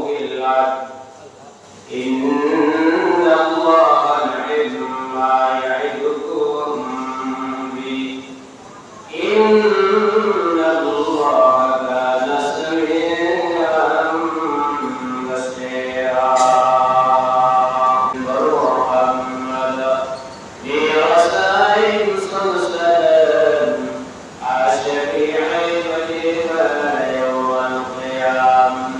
في الأرض إن الله يعد ما يعدكم به إن الله كان سميعا بصيرا محمد برسائل صلصال الشفيع بدينا يوم القيامة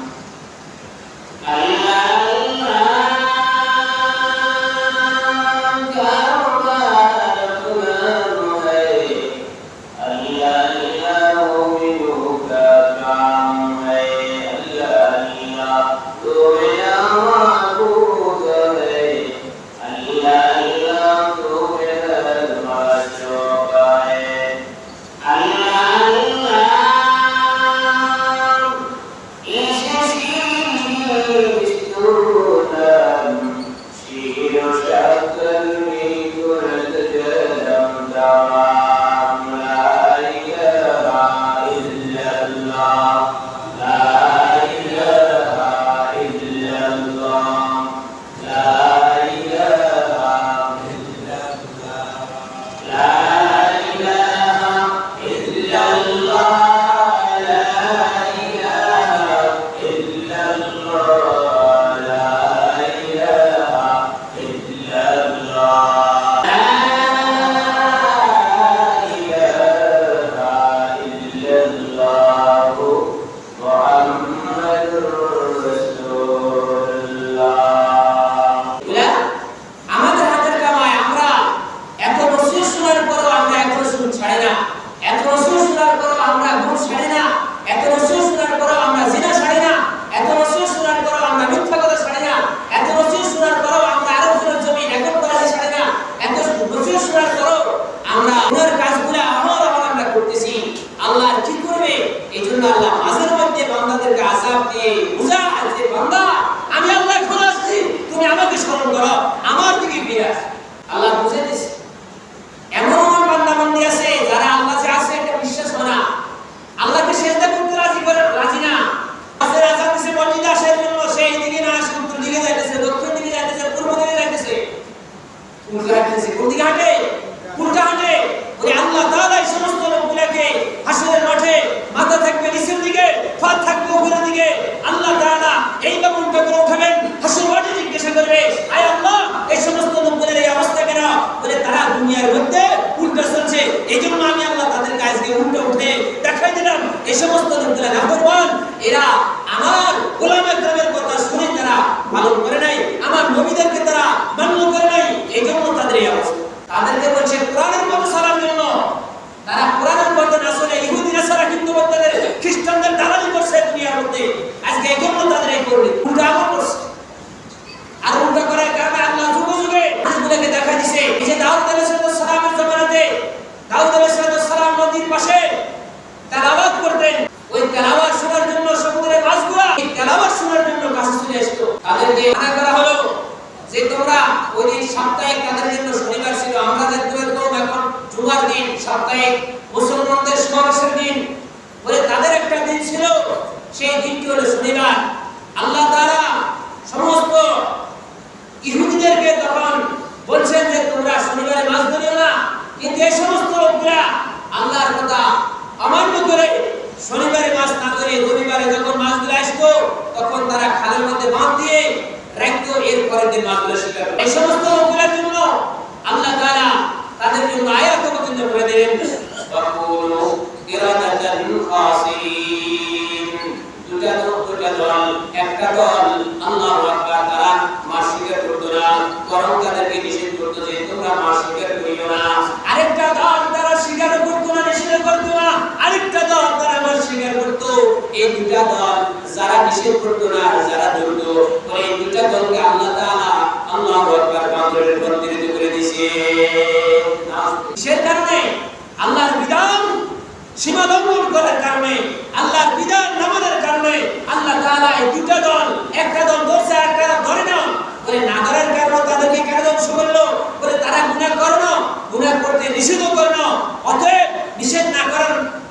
নিষেধ করলো, অতএব নিষেধ না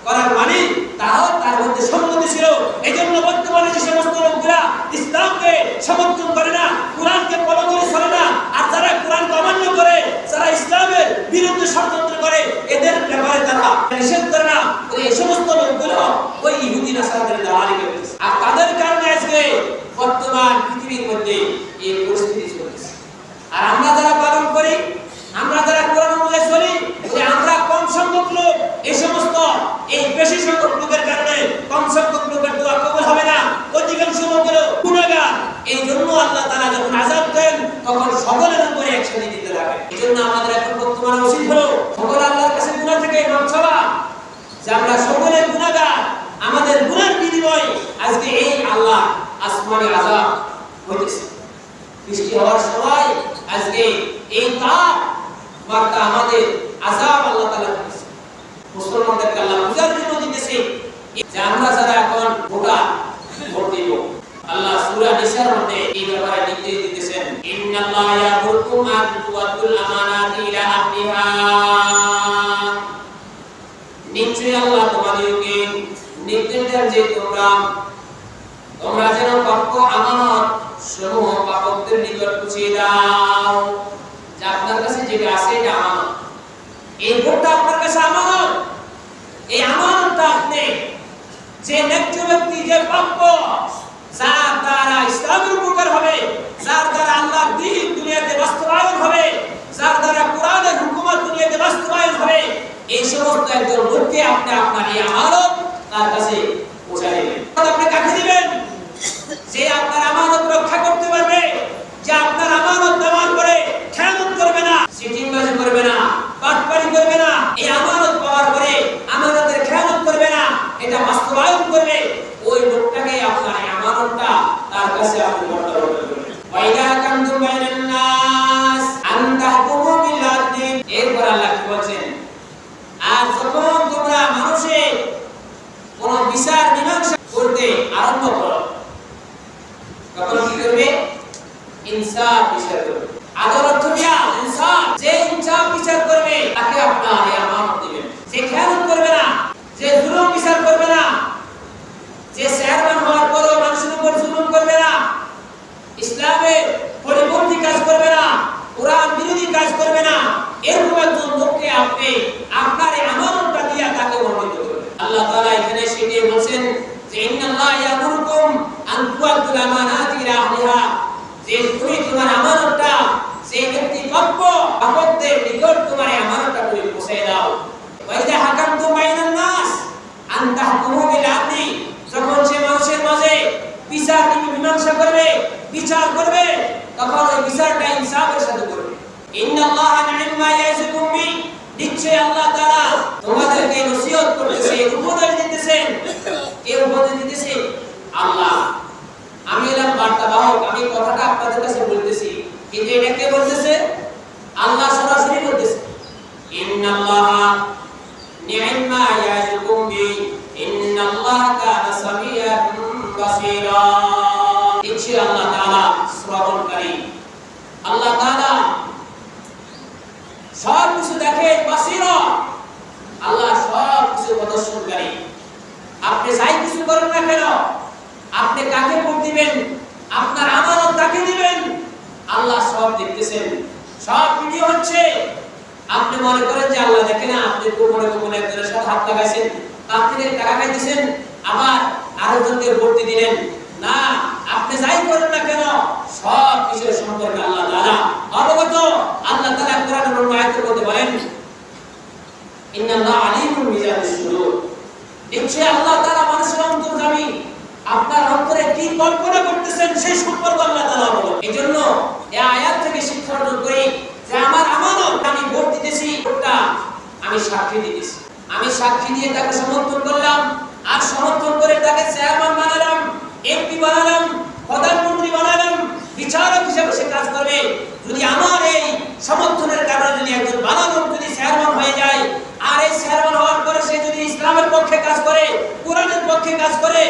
করার মানে তারাও তার মধ্যে সম্মতি ছিল। এই জন্য বর্তমানে যে সমস্ত লোকরা ইসলাম সমর্থন করে না, কোরআনকে ফলো করে চলে না, আর যারা কোরআনকে অমান্য করে, যারা ইসলামের বিরুদ্ধে ষড়যন্ত্র করে, এদের ব্যাপারে তারা নিষেধ করে না। এই সমস্ত লোকগুলো ওই ইহুদি নাসারাদের দালালি করতেছে, আর তাদের কারণে আজকে বর্তমান পৃথিবীর মধ্যে এই পরিস্থিতি চলতেছে। আর আমরা যারা পালন করি, আমরা যারা কোরআন অনুযায়ী চলি, যে আমরা কম সংখ্যক লোক, এই সমস্ত এই বেশি সংখ্যক লোকের কারণে কম সংখ্যক লোকের দোয়া কবুল হবে না, অধিকাংশ লোকের গুনাহগার। এই জন্য আল্লাহ তাআলা যখন আযাব দেন তখন সকলের উপরে একসাথে দিতে লাগে। এই জন্য আমাদের এখন বর্তমানে উচিত হলো সকল আল্লাহর কাছে গুনাহ থেকে মাফ চাওয়া, যে আমরা সকলের গুনাহগার, আমাদের গুনার বিনিময়ে আজকে এই আল্লাহ আসমানে আযাব হইতেছে। বৃষ্টি হওয়ার সময় আজকে এই তাপ মাত্রা আমাদের আযাব আল্লাহ তাআলা দিতেছে, মুসলমানদেরকে আল্লাহ বুঝার জন্য দিতেছে যে আমরা যারা এখন ভোট দিব। আল্লাহ সূরা নিসার মধ্যে এই ব্যাপারে নির্দেশ দিতেছেন, ইন্নাল্লাহা ইয়ামুরুকুম আন তুআদ্দুল আমানাতি ইলা আহলিহা। নিশ্চয়ই আল্লাহ তোমাদেরকে নির্দেশ দেন যে তোমরা যেন প্রাপ্য আমানত সমূহ প্রাপকদের নিকট পৌঁছিয়ে দাও। যে আপনার কাছে যেটা আছে এটা আমানত, এই ভোটটা আপনার কাছে আমানত। এই আমানতটা আপনি যে ন্যায্য ব্যক্তি, যে প্রাপ্য, যার দ্বারা ইসলামের উপকার হবে, যার দ্বারা আল্লাহর দ্বীন দুনিয়াতে বাস্তবায়ন হবে, যার দ্বারা কোরআনের হুকুমত দুনিয়াতে বাস্তবায়ন হবে, এই সমস্ত একজন লোককে আপনি আপনার এই আমানত তার কাছে পৌঁছে দিবেন। আপনি কাকে দিবেন? যে আপনার আমানত রক্ষা করতে পারবে, যে আপনার আমানত দেওয়ার পরে খেয়ানত করবে না, চিটিংবাজি করবে না, বাটপারি করবে না, এই আমানত পাওয়ার পরে আমানতের খেয়ানত করবে না, এটা বাস্তবায়ন করবে, ওই লোকটাকে আপনার এই আমানতটা তার কাছে আপনি বর্তাবর করবেন। ওয়াইদা কানতুম বাইনান নাস আন তাহকুমু বিল আদলি। এরপর আল্লাহ কি বলেন? আর যখন তোমরা মানুষের কোন বিচার মীমাংসা করতে আরম্ভ করো, তখন কি করবে? ইনসাফ বিচার করবে। আদালত দিয়া ইনসাফ, যে ইনসাফ বিচার করবে তাকে আপনার এই আমানত দিবেন। যে খেয়ানত করবে না, যে জুলুম বিচার করবে না, যে চেয়ারম্যান হওয়ার পরও মানুষের উপর জুলুম করবে না, ইসলামের পরিপন্থী কাজ করবে না, কোরআন বিরোধী কাজ করবে না, এরকম একজন লোককে আপনি আপনার এই আমানতটা দিয়া তাকে বর্ণিত করবেন। আল্লাহ তাআলা এখানে সেটাই বলেন যে ইন্নাল্লাহা ইয়ামুরুকুম আন তুআদ্দুল আমানাতি ইলা আহলিহা। যে তুমি তোমার আমানতটা সেই ব্যক্তি প্রাপ্যদের নিকট তোমার আমানতটা তুমি পৌঁছে দাও। ওয়াইদা হাকামতুম বাইনান নাস আন তাহকুমু বিল আদলি। যখন সে মানুষের মাঝে বিচার মীমাংসা করবে, বিচার করবে, তখন ওই বিচারটা ইনসাফের সাথে করবে। ইন্নাল্লাহা নি'মা ইয়াইযুকুম বি। নিশ্চয়ই আল্লাহ তাআলা তোমাদেরকে নসিহত করতেছে, উপদেশ দিতেছেন। কে উপদেশ দিতেছে? আল্লাহ। আমি এলাম বার্তাবাহক, আমি কথাটা আপনাদের কাছে বলতেছি, কিন্তু এটা কে বলতেছে? আল্লাহ সরাসরি বলতেছে, ইন্নাল্লাহা নি'মা ইয়াইযুকুম বি ইন্নাল্লাহা কানা সামিআন বাসীরা। নিশ্চয়ই আল্লাহ তাআলা শ্রবণকারী, আল্লাহ তাআলা সব কিছু দেখে, বাসীরা, আল্লাহ সব কিছু প্রদর্শনকারী। আপনি যাই কিছু করেন না কেন, আপনি কাকে ভোট দিবেন, আপনার আমানত কাকে দিবেন, আল্লাহ সব দেখতেছেন, সব ভিডিও হচ্ছে। আপনি মনে করেন যে আল্লাহ দেখে না, আপনি গোপনে একজনের সাথে হাত লাগাইছেন, তার থেকে টাকা খাইতেছেন, আবার আরেকজনকে ভোট দিলেন না। আপনি যাই করেন না কেন, সব কিছুর সম্পর্কে আল্লাহ তাআলা অবগত। আল্লাহ তাআলা কোরআনের আয়াতের মধ্যে বলেন, ইন্নাল্লাহা আলিমুন বিযাতিস সুদূর। নিশ্চয়ই আল্লাহ তাআলা মানুষের অন্তর্যামী, আপনার অন্তরে কি কল্পনা করতেছেন সেই সম্পর্কে আল্লাহ তাআলা অবগত। এজন্য এই আয়াত থেকে শিক্ষা অর্জন করি যে আমার আমানত, আমি ভোট দিতেছি, ভোটটা আমি সাক্ষী দিতেছি, আমি সাক্ষী দিয়ে তাকে সমর্থন করলাম, আর সমর্থন করে তাকে চেয়ারম্যান বানালাম, এমপি বানালাম, প্রধানমন্ত্রী বানালাম, বিচারক হিসেবে সে কাজ করবে। যদি আমার এই সমর্থনের কারণে যদি একজন বানানো যদি চেয়ারম্যান হয়ে যায়, আর এই চেয়ারম্যান হওয়ার পরে সে যদি ইসলামের পক্ষে কাজ করে, কোরআনের পক্ষে কাজ করে,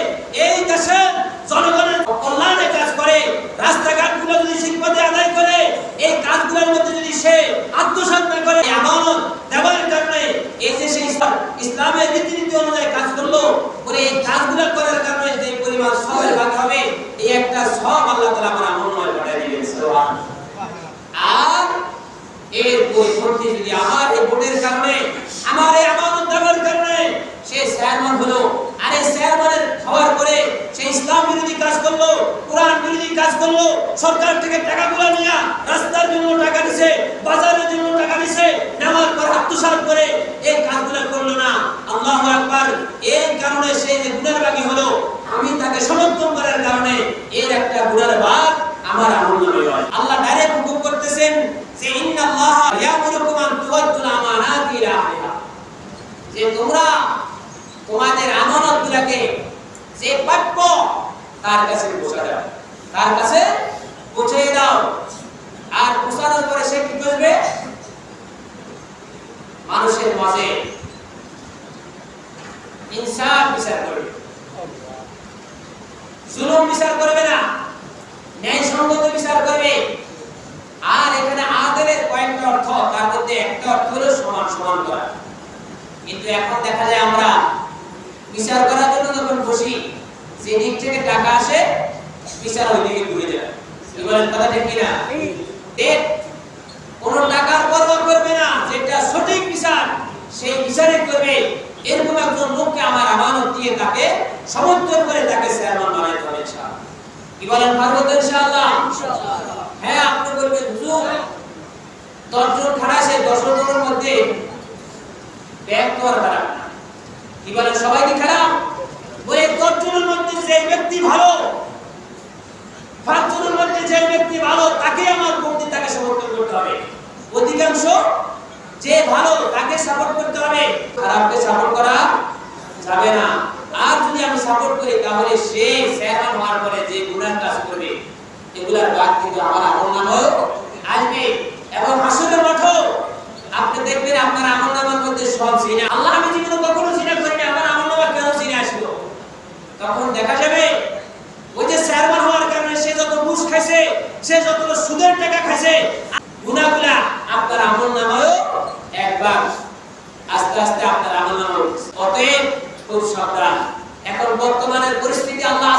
এই দেশের জনগণের কল্যাণে কাজ করে, রাস্তাঘাটগুলো যদি ঠিকমতো আদায় করে, এই কাজগুলোর মধ্যে যদি সে আত্মসাৎ না করে, আমানত দেওয়ার কারণে এই দেশে ইসলামের রীতিনীতি অনুযায়ী কাজ করলো, পরে এই কাজগুলো করার কারণে যে পরিমাণ সবের ভাগ হবে, এই আল্লাহ তাআলা আমার আমলনামায় পাঠিয়ে দিবেন সুবহানাল্লাহ। আর এর পরিবর্তে যদি আমার এই ভোটের কারণে আমার এই আমানত দেওয়ার কারণে সে চেয়ারম্যান হলো, আর এই চেয়ারম্যানের হওয়ার পরে সে ইসলাম বিরোধী কাজ করলো, কোরআন বিরোধী কাজ করলো, সরকার থেকে টাকাগুলো নিয়ে রাস্তার জন্য টাকা দিছে, বাজারের জন্য টাকা দিছে, নেওয়ার পর আত্মসাৎ করে এই কাজগুলো করলো না, আল্লাহু আকবার, এই কারণে সে যে গুনার বাগী হলো, আমি তাকে সমর্থন করার কারণে এর একটা গুনার ভাগ আমার আমলনামায় হয়। আল্লাহ ডাইরেক্ট হুকুম করতেছেন যে ইন্নাল্লাহা ইয়ামুরুকুম আন তুআদ্দুল আমানাতি ইলা আহলিহা, যে তোমরা তোমাদের আমানতগুলোকে যে প্রাপ্য তার কাছে পৌঁছে দাও, তার কাছে পৌঁছে দাও। আর পৌঁছানোর পরে সে কি করবে? মানুষের মাঝে ইনসাফ বিচার করবে, জুলুম বিচার করবে না, ন্যায়সঙ্গত বিচার করবে। আর এখানে আদলের কয়েকটা অর্থ, তার মধ্যে একটা অর্থ হলো সমান সমান করা। কিন্তু এখন দেখা যায় আমরা বিচার করার জন্য যখন বসি, যে দিক থেকে টাকা আসে বিচার ওই দিকে ঘুরে যায়। কি বলেন কথা ঠিক কিনা? ঠিক কোন টাকার পরোয়া করবে না, যেটা সঠিক বিচার সেই বিচারে করবে। এরকম একজন লোককে আমার আমানত দিয়ে তাকে সমর্থন করে তাকে চেয়ারম্যান বানাইতে হবে ইনশাআল্লাহ। কি বলেন পারবো তো ইনশাআল্লাহ? হ্যাঁ, আপনি বলবেন হুজুর 10 জন খাড়া আছে, 10 জনের মধ্যে ব্যাংক তো আর খারাপ না। কি বলেন সবাই কি খারাপ? ওই 10 জনের মধ্যে যে ব্যক্তি ভালো, 5 জনের মধ্যে যে ব্যক্তি ভালো তাকে আমার ভোট তাকে সমর্থন করতে হবে। অধিকাংশ যে ভালো তাকে সাপোর্ট করতে হবে, খারাপকে সাপোর্ট করা যাবে না। আর যদি আমি সাপোর্ট করি তাহলে সে চেয়ারম্যান হওয়ার পরে যে গুনাহ কাজ করবে এগুলার বাদ কিন্তু আমার আমলনামায় আসবে। এবং হাসরের মাঠে আপনি দেখবেন আপনার আমলনামার মধ্যে সব জিনা, আল্লাহ আমি জীবনে কখনো জিনা করিনি, আমার আমলনামা কেন জিনা আসলো? তখন দেখা যাবে ওই যে চেয়ারম্যান হওয়ার কারণে সে যত ঘুষ খাইছে, সে যত সুদের টাকা খাইছে, গুনাহগুলা আপনার আমলনামায় একবার আস্তে আস্তে আপনার আমলনামায়। অতএব খুব সাবধান। এখন বর্তমানের পরিস্থিতি আল্লাহ